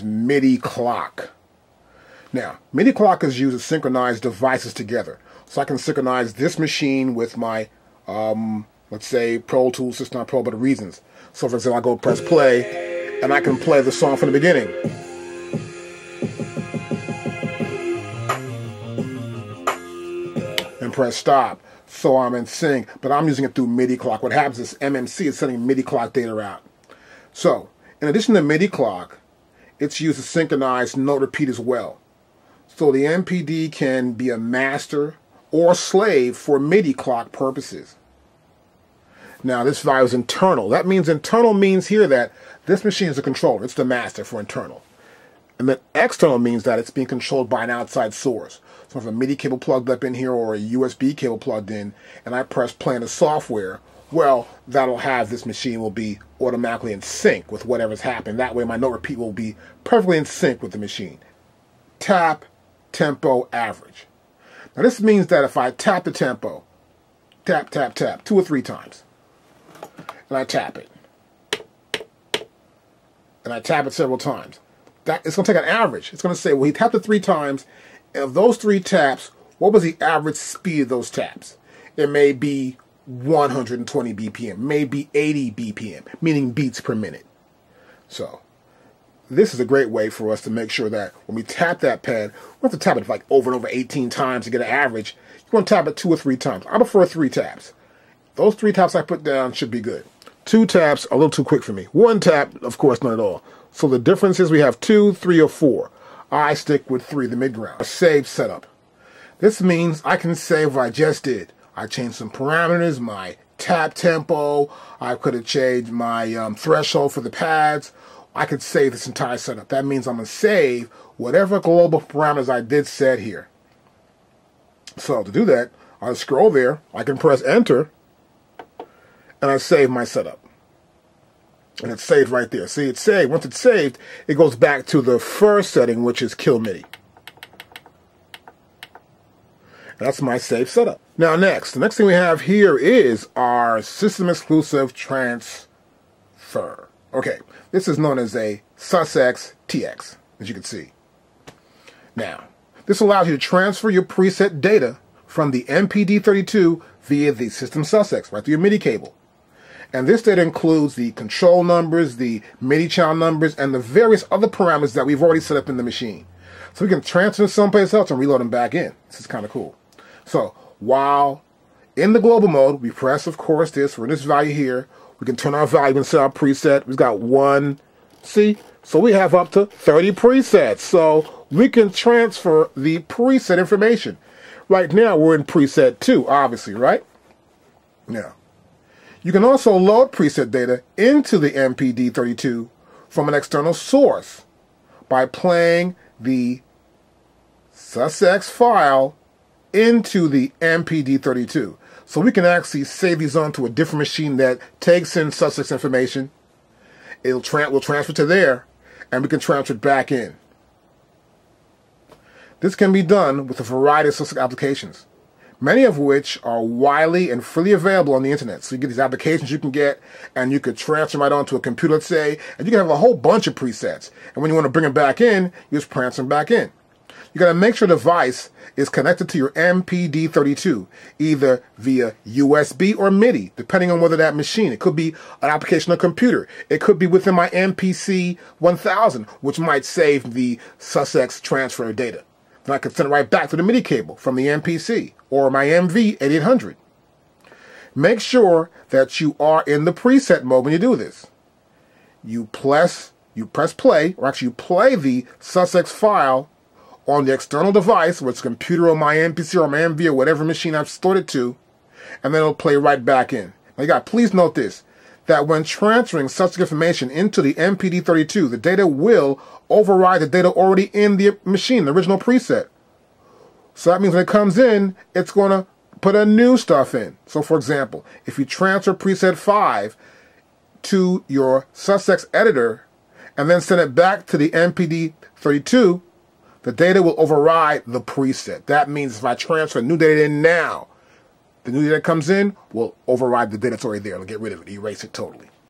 MIDI clock. Now, MIDI clock is used to synchronize devices together. So I can synchronize this machine with my, let's say, Pro Tools. It's not Pro, but Reasons. So for example, I go press play, and I can play the song from the beginning. And press stop. So I'm in sync, but I'm using it through MIDI clock. What happens is MMC is sending MIDI clock data out. So, in addition to MIDI clock, it's used to synchronize note repeat as well. So the MPD can be a master or slave for MIDI clock purposes. Now this value is internal. That means internal means here that this machine is a controller. It's the master for internal. And then external means that it's being controlled by an outside source. So if a MIDI cable plugged up in here or a USB cable plugged in, and I press play in the software, well, that'll have this machine will be automatically in sync with whatever's happening. That way my note repeat will be perfectly in sync with the machine. Tap, tempo, average. Now this means that if I tap the tempo, tap, tap, tap, 2 or 3 times, and I tap it, and I tap it several times, that it's going to take an average. It's going to say, well, he tapped it 3 times, and of those 3 taps, what was the average speed of those taps? It may be 120 BPM, maybe 80 BPM, meaning beats per minute. So this is a great way for us to make sure that when we tap that pad, we don't have to tap it like over and over 18 times to get an average. You want to tap it 2 or 3 times. I prefer 3 taps. Those 3 taps I put down should be good. 2 taps are a little too quick for me. 1 tap, of course, not at all. So the difference is we have 2, 3, or 4. I stick with 3, the mid-ground. A save setup. This means I can save what I just did. I changed some parameters, my tap tempo. I could have changed my threshold for the pads. I could save this entire setup. That means I'm going to save whatever global parameters I did set here. So to do that, I'll scroll there. I can press enter, and I save my setup. And it's saved right there. See, it's saved. Once it's saved, it goes back to the first setting, which is kill MIDI. That's my save setup. Now next, the next thing we have here is our system exclusive transfer. Okay, this is known as a Sussex TX, as you can see. Now, this allows you to transfer your preset data from the MPD32 via the system Sussex, right through your MIDI cable. And this data includes the control numbers, the MIDI channel numbers, and the various other parameters that we've already set up in the machine. So we can transfer them someplace else and reload them back in. This is kind of cool. So while in the global mode, we press, of course, this. We're in this value here. We can turn our value and set our preset. We've got 1, see? So we have up to 30 presets. So we can transfer the preset information. Right now, we're in preset 2, obviously, right? Now, you can also load preset data into the MPD32 from an external source by playing the Sussex file into the MPD32. So we can actually save these onto a different machine that takes in Sussex information. We'll transfer to there, and we can transfer it back in. This can be done with a variety of Sussex applications, many of which are widely and freely available on the internet. So you get these applications you can get, and you could transfer them right onto a computer, let's say, and you can have a whole bunch of presets. And when you want to bring them back in, you just transfer them back in. You got to make sure the device is connected to your MPD32, either via USB or MIDI, depending on whether that machine. It could be an application on a computer. It could be within my MPC 1000, which might save the Sussex transfer data. Then I can send it right back to the MIDI cable from the MPC or my MV8800. Make sure that you are in the preset mode when you do this. You press play, or actually you play the Sussex file on the external device, whether it's a computer or my MPC or my MV or whatever machine I've stored it to, and then it'll play right back in. Now you got, please note this, that when transferring such information into the MPD32, the data will override the data already in the machine, the original preset. So that means when it comes in, it's going to put a new stuff in. So for example, if you transfer preset 5 to your Sussex editor and then send it back to the MPD32, the data will override the preset. That means if I transfer new data in now, the new data that comes in will override the data that's already there. It'll get rid of it, erase it totally.